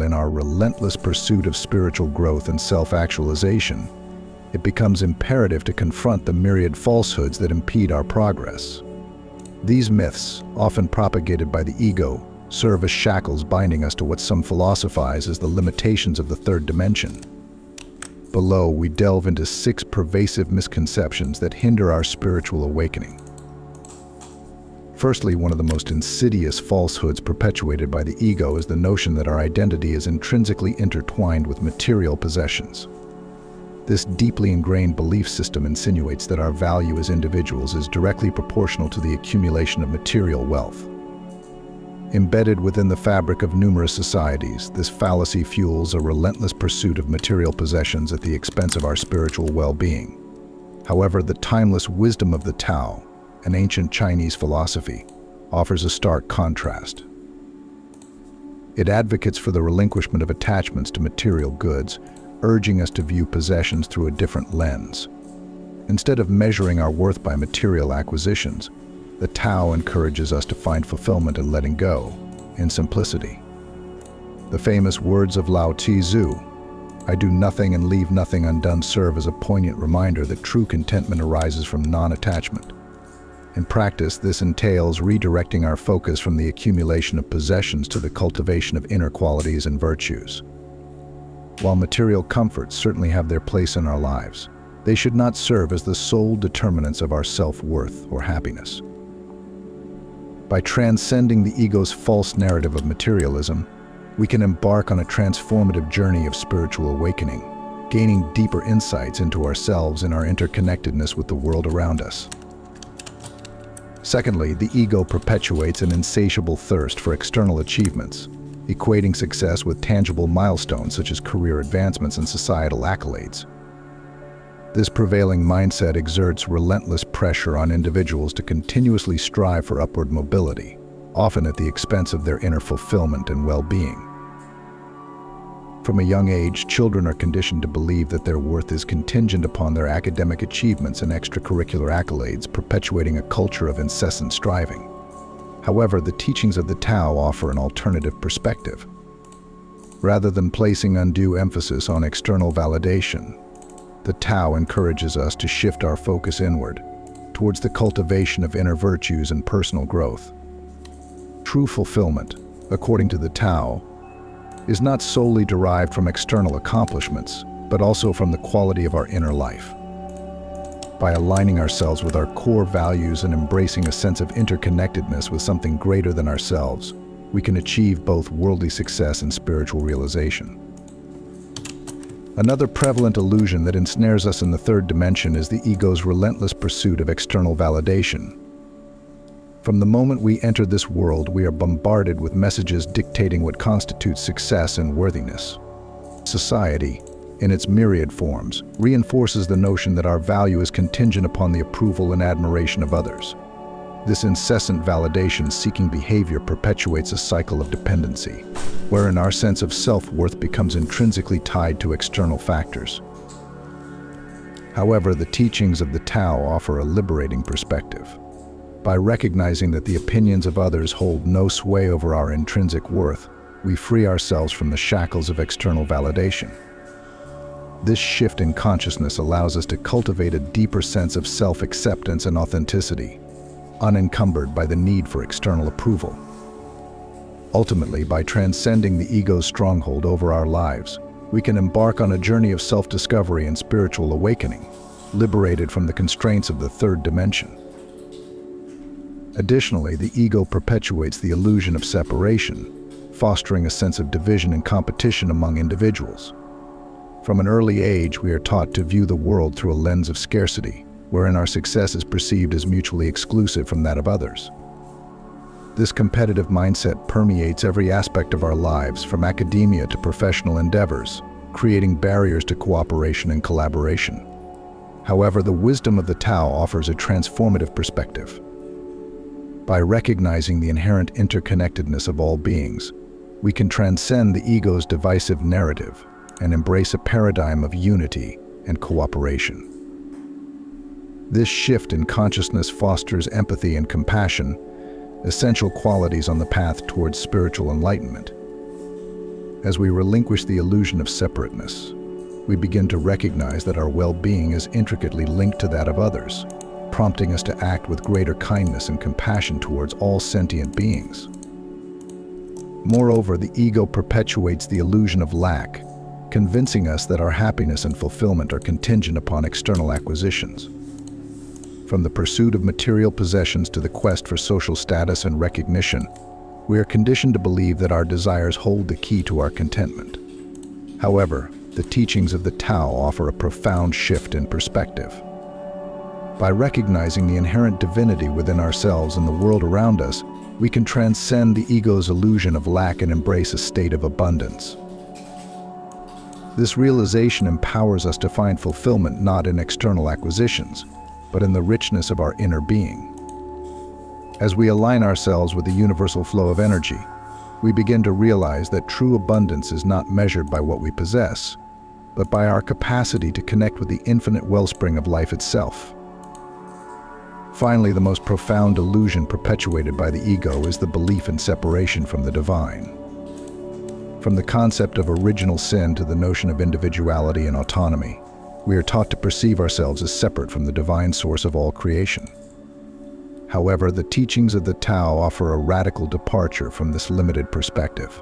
In our relentless pursuit of spiritual growth and self-actualization, it becomes imperative to confront the myriad falsehoods that impede our progress. These myths, often propagated by the ego, serve as shackles binding us to what some philosophize as the limitations of the third dimension. Below, we delve into 6 pervasive misconceptions that hinder our spiritual awakening. Firstly, one of the most insidious falsehoods perpetuated by the ego is the notion that our identity is intrinsically intertwined with material possessions. This deeply ingrained belief system insinuates that our value as individuals is directly proportional to the accumulation of material wealth. Embedded within the fabric of numerous societies, this fallacy fuels a relentless pursuit of material possessions at the expense of our spiritual well-being. However, the timeless wisdom of the Tao, an ancient Chinese philosophy, offers a stark contrast. It advocates for the relinquishment of attachments to material goods, urging us to view possessions through a different lens. Instead of measuring our worth by material acquisitions, the Tao encourages us to find fulfillment in letting go, in simplicity. The famous words of Lao Tzu, "I do nothing and leave nothing undone," serve as a poignant reminder that true contentment arises from non-attachment. In practice, this entails redirecting our focus from the accumulation of possessions to the cultivation of inner qualities and virtues. While material comforts certainly have their place in our lives, they should not serve as the sole determinants of our self-worth or happiness. By transcending the ego's false narrative of materialism, we can embark on a transformative journey of spiritual awakening, gaining deeper insights into ourselves and our interconnectedness with the world around us. Secondly, the ego perpetuates an insatiable thirst for external achievements, equating success with tangible milestones such as career advancements and societal accolades. This prevailing mindset exerts relentless pressure on individuals to continuously strive for upward mobility, often at the expense of their inner fulfillment and well-being. From a young age, children are conditioned to believe that their worth is contingent upon their academic achievements and extracurricular accolades, perpetuating a culture of incessant striving. However, the teachings of the Tao offer an alternative perspective. Rather than placing undue emphasis on external validation, the Tao encourages us to shift our focus inward, towards the cultivation of inner virtues and personal growth. True fulfillment, according to the Tao, is not solely derived from external accomplishments, but also from the quality of our inner life. By aligning ourselves with our core values and embracing a sense of interconnectedness with something greater than ourselves, we can achieve both worldly success and spiritual realization. Another prevalent illusion that ensnares us in the third dimension is the ego's relentless pursuit of external validation. From the moment we enter this world, we are bombarded with messages dictating what constitutes success and worthiness. Society, in its myriad forms, reinforces the notion that our value is contingent upon the approval and admiration of others. This incessant validation-seeking behavior perpetuates a cycle of dependency, wherein our sense of self-worth becomes intrinsically tied to external factors. However, the teachings of the Tao offer a liberating perspective. By recognizing that the opinions of others hold no sway over our intrinsic worth, we free ourselves from the shackles of external validation. This shift in consciousness allows us to cultivate a deeper sense of self-acceptance and authenticity, unencumbered by the need for external approval. Ultimately, by transcending the ego's stronghold over our lives, we can embark on a journey of self-discovery and spiritual awakening, liberated from the constraints of the third dimension. Additionally, the ego perpetuates the illusion of separation, fostering a sense of division and competition among individuals. From an early age, we are taught to view the world through a lens of scarcity, wherein our success is perceived as mutually exclusive from that of others. This competitive mindset permeates every aspect of our lives, from academia to professional endeavors, creating barriers to cooperation and collaboration. However, the wisdom of the Tao offers a transformative perspective. By recognizing the inherent interconnectedness of all beings, we can transcend the ego's divisive narrative and embrace a paradigm of unity and cooperation. This shift in consciousness fosters empathy and compassion, essential qualities on the path towards spiritual enlightenment. As we relinquish the illusion of separateness, we begin to recognize that our well-being is intricately linked to that of others, prompting us to act with greater kindness and compassion towards all sentient beings. Moreover, the ego perpetuates the illusion of lack, convincing us that our happiness and fulfillment are contingent upon external acquisitions. From the pursuit of material possessions to the quest for social status and recognition, we are conditioned to believe that our desires hold the key to our contentment. However, the teachings of the Tao offer a profound shift in perspective. By recognizing the inherent divinity within ourselves and the world around us, we can transcend the ego's illusion of lack and embrace a state of abundance. This realization empowers us to find fulfillment not in external acquisitions, but in the richness of our inner being. As we align ourselves with the universal flow of energy, we begin to realize that true abundance is not measured by what we possess, but by our capacity to connect with the infinite wellspring of life itself. Finally, the most profound illusion perpetuated by the ego is the belief in separation from the divine. From the concept of original sin to the notion of individuality and autonomy, we are taught to perceive ourselves as separate from the divine source of all creation. However, the teachings of the Tao offer a radical departure from this limited perspective.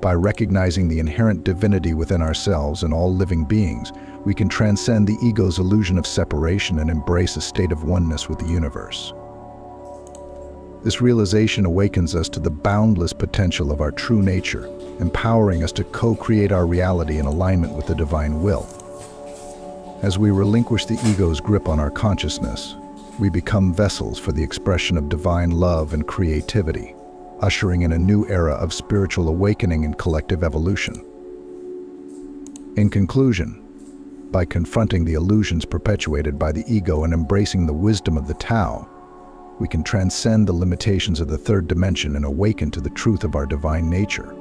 By recognizing the inherent divinity within ourselves and all living beings, we can transcend the ego's illusion of separation and embrace a state of oneness with the universe. This realization awakens us to the boundless potential of our true nature, empowering us to co-create our reality in alignment with the divine will. As we relinquish the ego's grip on our consciousness, we become vessels for the expression of divine love and creativity, ushering in a new era of spiritual awakening and collective evolution. In conclusion, by confronting the illusions perpetuated by the ego and embracing the wisdom of the Tao, we can transcend the limitations of the third dimension and awaken to the truth of our divine nature.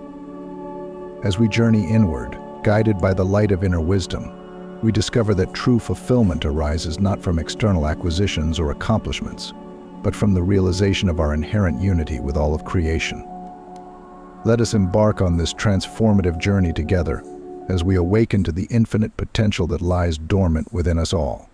As we journey inward, guided by the light of inner wisdom, we discover that true fulfillment arises not from external acquisitions or accomplishments, but from the realization of our inherent unity with all of creation. Let us embark on this transformative journey together as we awaken to the infinite potential that lies dormant within us all.